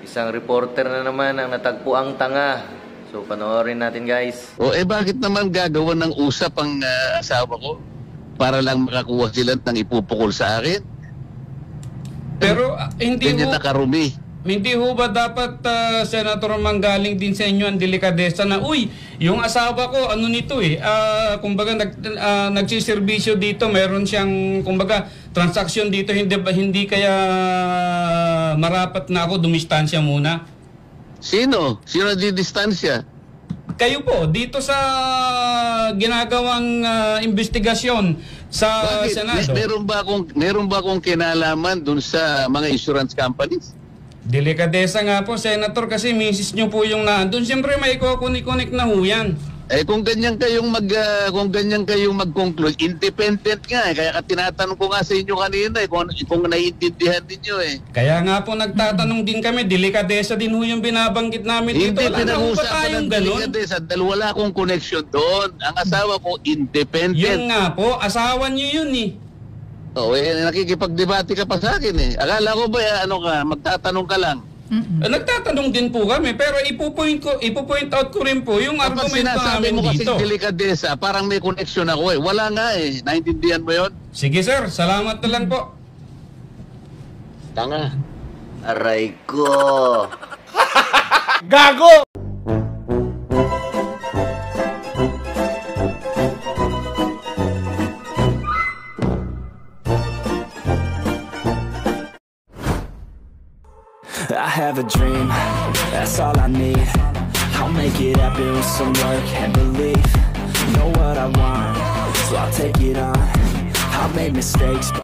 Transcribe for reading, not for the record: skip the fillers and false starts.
Isang reporter na naman ang natagpuang tanga. So panoorin natin, guys. Bakit naman gagawa ng usap ang asawa ko? Para lang makakuha sila ng ipupukol sa akin? Pero hindi Ganyan ho, nakarumi. hindi ho ba dapat, Senator, manggaling din sa inyo ang delikadesa na, uy, yung asawa ko, ano nito kumbaga nagsiservisyo dito, meron siyang, kumbaga, transaksyon dito, hindi kaya marapat na ako dumistansya muna? Sino? Sino di distansya? Kayo po, dito sa ginagawang investigasyon sa Bakit? Senado. Meron ba akong kinalaman dun sa mga insurance companies? Delikadesa nga po, Senator, kasi misis nyo po yung nandun. Siyempre may kukunik-kunik na ho yan. Kung ganyan kayong mag-conclude, independent nga kaya tinatanong ko nga sa inyo kanina kung naiintindihan niyo Kaya nga po nagtatanong din kami, delikadesa din ho yung binabanggit namin dito. Hindi Wala na ho ba pinag-usapan tayong ng ganun? delikadesa dahil wala akong connection doon. Ang asawa ko independent. Yun nga po, asawa nyo yun Nakikipagdebate ka pa sa akin Akala ko ba magtatanong ka lang? Nagtatanong din po kami, pero ipupoint out ko rin po yung Kapag argumento sinasabi namin mo dito. kasing delikadesa, parang may connection ako Wala nga Naintindihan mo yon? Sige sir, salamat na lang po. Tanga. Aray ko. Gago! I have a dream, that's all I need. I'll make it happen with some work and belief. Know what I want, so I'll take it on. I've made mistakes,